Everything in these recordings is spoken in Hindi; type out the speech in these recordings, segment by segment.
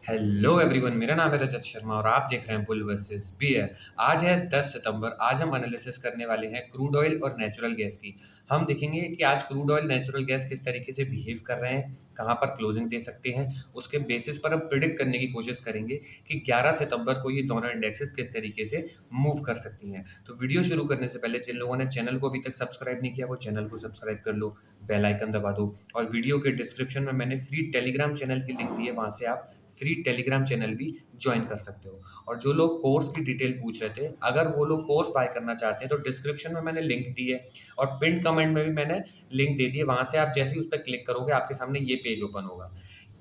हेलो एवरीवन, मेरा नाम है रजत शर्मा और आप देख रहे हैं बुल वर्सेस बियर। आज है 10 सितंबर। आज हम एनालिसिस करने वाले हैं क्रूड ऑयल और नेचुरल गैस की। हम देखेंगे कि आज क्रूड ऑयल नेचुरल गैस किस तरीके से बिहेव कर रहे हैं, कहाँ पर क्लोजिंग दे सकते हैं। उसके बेसिस पर हम प्रिडिक्ट करने की कोशिश करेंगे कि 11 सितंबर को ये दोनों इंडेक्सेस किस तरीके से मूव कर सकती हैं। तो वीडियो शुरू करने से पहले जिन लोगों ने चैनल को अभी तक सब्सक्राइब नहीं किया वो चैनल को सब्सक्राइब कर लो, बेल आइकन दबा दो और वीडियो के डिस्क्रिप्शन में मैंने फ्री टेलीग्राम चैनल की लिंक दी है, वहाँ से आप फ्री टेलीग्राम चैनल भी ज्वाइन कर सकते हो। और जो लोग कोर्स की डिटेल पूछ रहे थे, अगर वो लोग कोर्स बाय करना चाहते हैं तो डिस्क्रिप्शन में मैंने लिंक दी है और पिन कमेंट में भी मैंने लिंक दे दी है। वहाँ से आप जैसे ही उस पर क्लिक करोगे आपके सामने ये पेज ओपन होगा।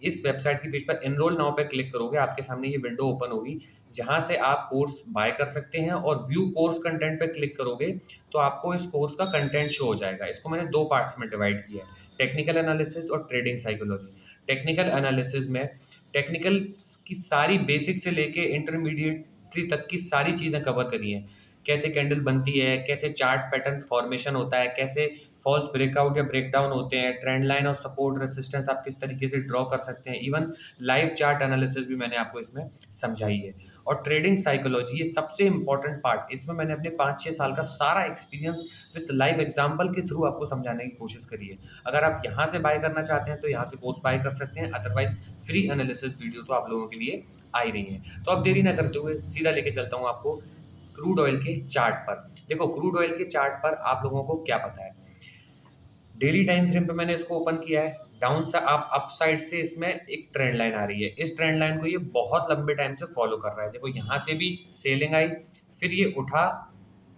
इस वेबसाइट की पेज पर एनरोल नाउ पे क्लिक करोगे, आपके सामने ये विंडो ओपन होगी जहाँ से आप कोर्स बाय कर सकते हैं। और व्यू कोर्स कंटेंट पे क्लिक करोगे तो आपको इस कोर्स का कंटेंट शो हो जाएगा। इसको मैंने दो पार्ट्स में डिवाइड किया है, टेक्निकल एनालिसिस और ट्रेडिंग साइकोलॉजी। टेक्निकल एनालिसिस में टेक्निकल की सारी बेसिक से लेके इंटरमीडिएटरी तक की सारी चीज़ें कवर करी हैं। कैसे कैंडल बनती है, कैसे चार्ट पैटर्न फॉर्मेशन होता है, कैसे फॉल्स ब्रेकआउट या ब्रेकडाउन होते हैं, ट्रेंड लाइन और सपोर्ट रेजिस्टेंस आप किस तरीके से ड्रॉ कर सकते हैं। इवन लाइव चार्ट एनालिसिस भी मैंने आपको इसमें समझाई है। और ट्रेडिंग साइकोलॉजी ये सबसे इंपॉर्टेंट पार्ट, इसमें मैंने अपने 5-6 साल का सारा एक्सपीरियंस विद लाइव एग्जाम्पल के थ्रू आपको समझाने की कोशिश करी है। अगर आप यहाँ से बाय करना चाहते हैं तो यहाँ से कोर्स बाय कर सकते हैं, अदरवाइज फ्री एनालिसिस वीडियो तो आप लोगों के लिए आ ही रही है। तो अब देरी ना करते हुए सीधा लेके चलता हूँ आपको क्रूड ऑयल के चार्ट पर। देखो, क्रूड ऑयल के चार्ट पर आप लोगों को क्या पता है, डेली टाइम फ्रेम पे मैंने इसको ओपन किया है। डाउन से आप अप साइड से इसमें एक ट्रेंड लाइन आ रही है। इस ट्रेंड लाइन को ये बहुत लंबे टाइम से फॉलो कर रहा है। देखो, यहाँ से भी सेलिंग आई, फिर ये उठा,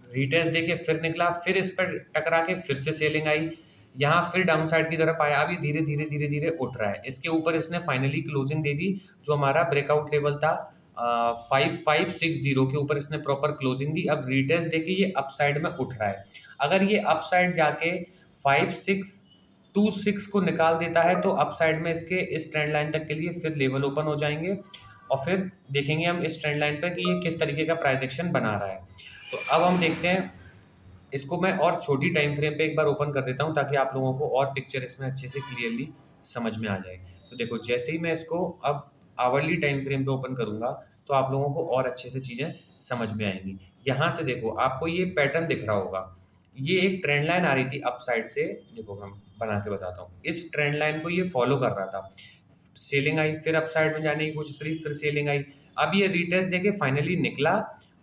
रिटेस्ट देके फिर निकला, फिर इस पर टकरा के फिर से सेलिंग आई, यहाँ फिर डाउन साइड की तरफ आया। अभी धीरे धीरे धीरे धीरे उठ रहा है। इसके ऊपर इसने फाइनली क्लोजिंग दे दी। जो हमारा ब्रेकआउट लेवल था 5560 के ऊपर इसने प्रॉपर क्लोजिंग दी। अब रिटेस्ट देखिए ये अप साइड में उठ रहा है। अगर ये अप साइड जाके 5626 को निकाल देता है तो अप साइड में इसके इस ट्रेंड लाइन तक के लिए फिर लेवल ओपन हो जाएंगे और फिर देखेंगे हम इस ट्रेंड लाइन पर कि ये किस तरीके का प्राइस एक्शन बना रहा है। तो अब हम देखते हैं इसको। मैं और छोटी टाइम फ्रेम पे एक बार ओपन कर देता हूँ ताकि आप लोगों को और पिक्चर इसमें अच्छे से क्लियरली समझ में आ जाए। तो देखो, जैसे ही मैं इसको अब आवरली टाइम फ्रेम पे ओपन करूँगा तो आप लोगों को और अच्छे से चीज़ें समझ में आएंगी। यहाँ से देखो, आपको ये पैटर्न दिख रहा होगा। ये एक ट्रेंड लाइन आ रही थी अप साइड से। देखो, मैं बना के बताता हूँ। इस ट्रेंड लाइन को ये फॉलो कर रहा था। सेलिंग आई, फिर अप साइड में जाने की कोशिश करी, फिर सेलिंग आई। अब ये रिटेस्ट देके फाइनली निकला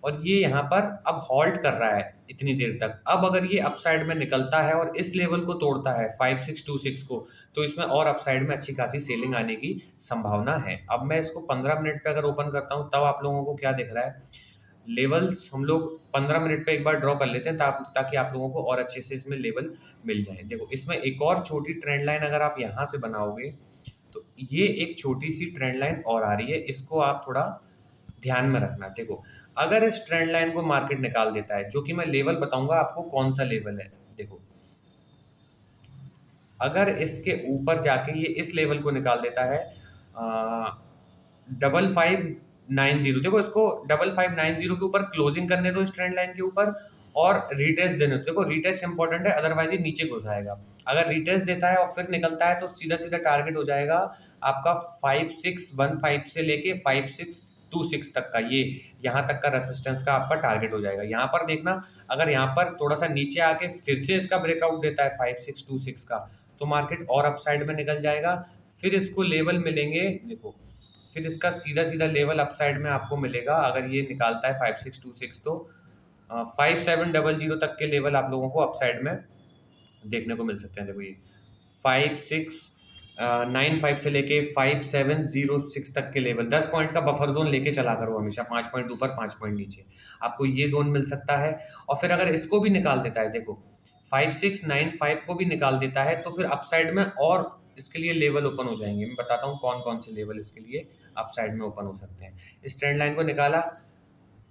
और ये यहाँ पर अब हॉल्ट कर रहा है इतनी देर तक। अब अगर ये अपसाइड में निकलता है और इस लेवल को तोड़ता है 5626 को, तो इसमें और अपसाइड में अच्छी खासी सेलिंग आने की संभावना है। अब मैं इसको 15 मिनट पे अगर ओपन करता हूँ तब आप लोगों को क्या दिख रहा है, लेवल्स हम लोग 15 मिनट पे एक बार ड्रॉ कर लेते हैं ताकि आप लोगों को और अच्छे से इसमें लेवल मिल जाए। देखो, इसमें एक और छोटी ट्रेंड लाइन अगर आप यहाँ से बनाओगे तो ये एक छोटी सी ट्रेंड लाइन और आ रही है, इसको आप थोड़ा ध्यान में रखना। देखो, अगर इस ट्रेंड लाइन को मार्केट निकाल देता है, जो कि मैं लेवल बताऊंगा आपको कौन सा लेवल है। देखो, अगर इसके ऊपर जाके ये इस लेवल को निकाल देता है 5590, देखो इसको 5590 के ऊपर क्लोजिंग करने दो इस ट्रेंड लाइन के ऊपर और रिटेस्ट देने दो। देखो, रिटेस्ट इंपॉर्टेंट है, अदरवाइज ये नीचे घुस आएगा। अगर रिटेस्ट देता है और फिर निकलता है तो सीधा सीधा टारगेट हो जाएगा आपका 5615 से लेके 5626 तक का। ये यहाँ तक का रेसिस्टेंस का आपका टारगेट हो जाएगा। यहाँ पर देखना, अगर यहाँ पर थोड़ा सा नीचे आके फिर से इसका ब्रेकआउट देता है 5626 का, तो मार्केट और अपसाइड में निकल जाएगा। फिर इसको लेवल मिलेंगे, देखो, फिर इसका सीधा सीधा लेवल अपसाइड में आपको मिलेगा। अगर ये निकालता है 5626 तो 5700 तक के लेवल आप लोगों को अपसाइड में देखने को मिल सकते हैं। देखो, ये 5695 से लेके 5706 तक के लेवल, 10 पॉइंट का बफर जोन लेके चला करो हमेशा, 5 पॉइंट ऊपर 5 पॉइंट नीचे, आपको ये जोन मिल सकता है। और फिर अगर इसको भी निकाल देता है, देखो 5695 को भी निकाल देता है तो फिर अपसाइड में और इसके लिए लेवल ओपन हो जाएंगे। मैं बताता हूँ कौन कौन से लेवल इसके लिए अपसाइड में ओपन हो सकते हैं। इस ट्रेंड लाइन को निकाला,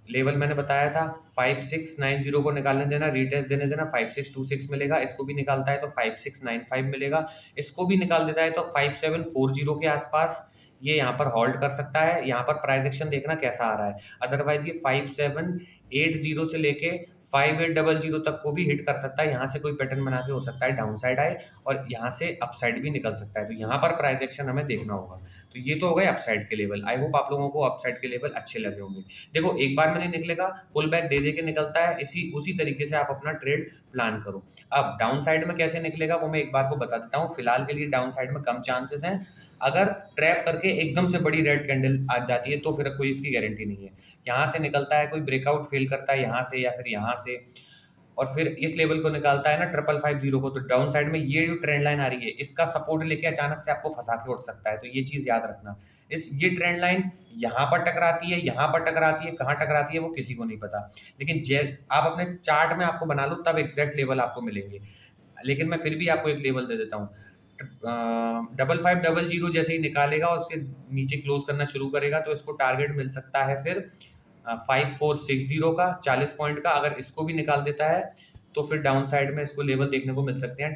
लेवल मैंने बताया था 5690 को निकालने देना, रिटेस्ट देने देना, 5626 मिलेगा। इसको भी निकालता है तो 5695 मिलेगा। इसको भी निकाल देता है तो 5740 के आसपास ये यहाँ पर होल्ड कर सकता है। यहाँ पर प्राइस एक्शन देखना कैसा आ रहा है, अदरवाइज ये 5780 से लेके 5800 तक को भी हिट कर सकता है। यहाँ से कोई पैटर्न बना के हो सकता है डाउन साइड आए और यहाँ से अप साइड भी निकल सकता है। तो यहाँ पर प्राइस एक्शन हमें देखना होगा। तो ये तो हो गए अप साइड के लेवल। आई होप आप लोगों को अप साइड के लेवल अच्छे लगे होंगे। देखो एक बार में नहीं निकलेगा, पुल बैक दे दे के निकलता है, इसी उसी तरीके से आप अपना ट्रेड प्लान करो। अब डाउन साइड में कैसे निकलेगा वो मैं एक बार को बता देता हूँ। फिलहाल के लिए डाउन साइड में कम चांसेस हैं। अगर ट्रैप करके एकदम से बड़ी रेड कैंडल आ जाती है तो फिर कोई इसकी गारंटी नहीं है। यहाँ से निकलता है, कोई ब्रेकआउट फेल करता है यहाँ से या फिर यहाँ से, और फिर इस लेवल को निकालता है ना 5550 को, तो डाउन साइड में ये जो ट्रेंड लाइन आ रही है इसका सपोर्ट लेके अचानक से आपको फंसा के उठ सकता है। तो ये चीज़ याद रखना। ये ट्रेंड लाइन यहाँ पर टकराती है, यहाँ पर टकराती है, कहाँ टकराती है वो किसी को नहीं पता। लेकिन आप अपने चार्ट में आपको बना लो तब एग्जैक्ट लेवल आपको मिलेंगे। लेकिन मैं फिर भी आपको एक लेवल दे देता हूँ। 5500 जैसे ही निकालेगा और उसके नीचे क्लोज करना शुरू करेगा तो इसको टारगेट मिल सकता है फिर 5460 का 40 पॉइंट का। अगर इसको भी निकाल देता है तो फिर डाउन साइड में इसको लेवल देखने को मिल सकते हैं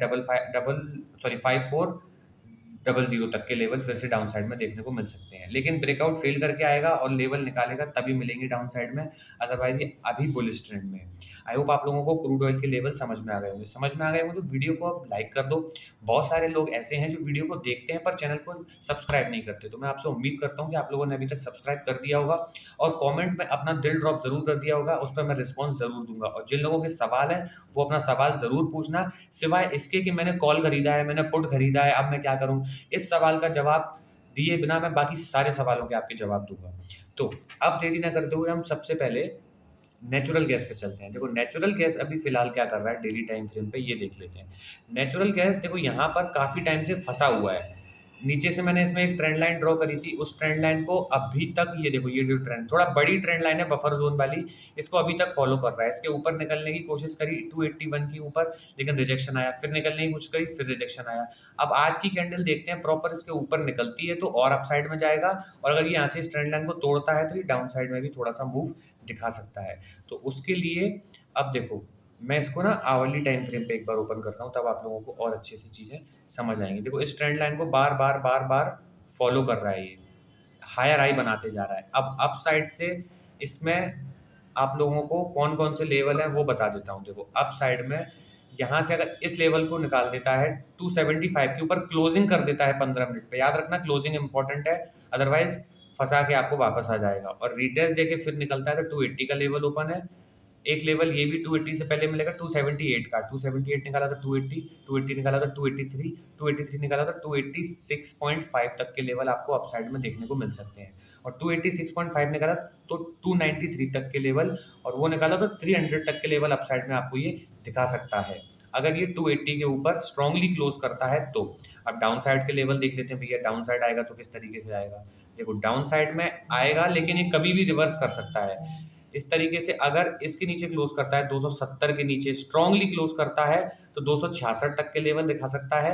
5400 तक के लेवल फिर से डाउन साइड में देखने को मिल सकते हैं। लेकिन ब्रेकआउट फेल करके आएगा और लेवल निकालेगा तभी मिलेंगे डाउन साइड में, अदरवाइज ये अभी बुलिश ट्रेंड में है। आई होप आप लोगों को क्रूड ऑयल के लेवल समझ में आ गए होंगे। समझ में आ गए होंगे तो वीडियो को आप लाइक कर दो। बहुत सारे लोग ऐसे हैं जो वीडियो को देखते हैं पर चैनल को सब्सक्राइब नहीं करते, तो मैं आपसे उम्मीद करता हूँ कि आप लोगों ने अभी तक सब्सक्राइब कर दिया होगा और कमेंट में अपना दिल ड्रॉप जरूर कर दिया होगा। उस पर मैं रिस्पॉन्स जरूर दूंगा और जिन लोगों के सवाल है वो अपना सवाल जरूर पूछना। सिवाय इसके कि मैंने कॉल खरीदा है, मैंने पुट खरीदा है, अब मैं क्या करूँ, इस सवाल का जवाब दिए बिना मैं बाकी सारे सवालों के आपके जवाब दूंगा। तो अब देरी ना करते हुए हम सबसे पहले नेचुरल गैस पे चलते हैं। देखो नेचुरल गैस अभी फिलहाल क्या कर रहा है डेली टाइम फ्रेम पे, ये देख लेते हैं। नेचुरल गैस देखो यहाँ पर काफ़ी टाइम से फंसा हुआ है। नीचे से मैंने इसमें एक ट्रेंड लाइन ड्रॉ करी थी, उस ट्रेंड लाइन को अभी तक ये देखो, ये जो ट्रेंड थोड़ा बड़ी ट्रेंड लाइन है बफर जोन वाली, इसको अभी तक फॉलो कर रहा है। इसके ऊपर निकलने की कोशिश करी 281 के ऊपर, लेकिन रिजेक्शन आया, फिर निकलने की कोशिश करी, फिर रिजेक्शन आया। अब आज की कैंडल देखते हैं, प्रॉपर इसके ऊपर निकलती है तो और अप साइड में जाएगा, और अगर ये यहाँ से इस ट्रेंड लाइन को तोड़ता है तो ये डाउन साइड में भी थोड़ा सा मूव दिखा सकता है। तो उसके लिए अब देखो मैं इसको ना आवरली टाइम फ्रेम पे एक बार ओपन करता हूँ, तब आप लोगों को और अच्छे से चीज़ें समझ आएंगी। देखो इस ट्रेंड लाइन को बार बार बार बार फॉलो कर रहा है, ये हायर हाई बनाते जा रहा है। अब अप साइड से इसमें आप लोगों को कौन कौन से लेवल हैं वो बता देता हूँ। देखो अप साइड में यहाँ से अगर इस लेवल को निकाल देता है 275 के ऊपर, क्लोजिंग कर देता है 15 मिनट पे, याद रखना क्लोजिंग इंपॉर्टेंट है, अदरवाइज फंसा के आपको वापस आ जाएगा। और रिटेस्ट देके फिर निकलता है तो 280 का लेवल ओपन है। एक लेवल ये भी 280 से पहले मिलेगा 278 का, 278 निकाला था 280, 280 निकाला था 283, 283 निकाला था 286.5 तक के लेवल आपको अपसाइड में देखने को मिल सकते हैं। और 286.5 निकाला तो 293 तक के लेवल, और वो निकाला तो 300 तक के लेवल अपसाइड में आपको ये दिखा सकता है अगर ये 280 के ऊपर स्ट्रांगली क्लोज करता है तो। अब डाउन साइड के लेवल देख लेते हैं भैया, डाउन साइड आएगा तो किस तरीके से आएगा। देखो डाउन साइड में आएगा लेकिन ये कभी भी रिवर्स कर सकता है इस तरीके से। अगर इसके नीचे क्लोज करता है 270 के नीचे स्ट्रांगली क्लोज करता है तो 266 तक के लेवल दिखा सकता है।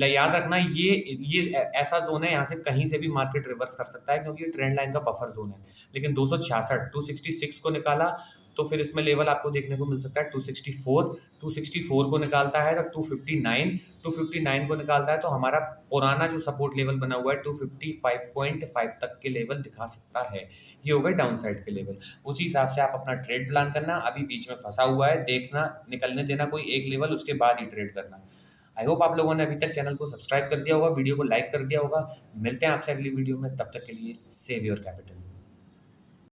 याद रखना ये ऐसा जोन है, यहाँ से कहीं से भी मार्केट रिवर्स कर सकता है क्योंकि ये ट्रेंड लाइन का बफर जोन है। लेकिन 266 को निकाला तो फिर इसमें लेवल आपको देखने को मिल सकता है 264 को निकालता है तो 259 को निकालता है तो हमारा पुराना जो सपोर्ट लेवल बना हुआ है 255.5 तक के लेवल दिखा सकता है। ये हो गए डाउन साइड के लेवल। उसी हिसाब से आप अपना ट्रेड प्लान करना। अभी बीच में फंसा हुआ है, देखना निकलने देना कोई एक लेवल, उसके बाद ही ट्रेड करना। आई होप आप लोगों ने अभी तक चैनल को सब्सक्राइब कर दिया होगा, वीडियो को लाइक कर दिया होगा। मिलते हैं आपसे अगली वीडियो में, तब तक के लिए सेव योर कैपिटल।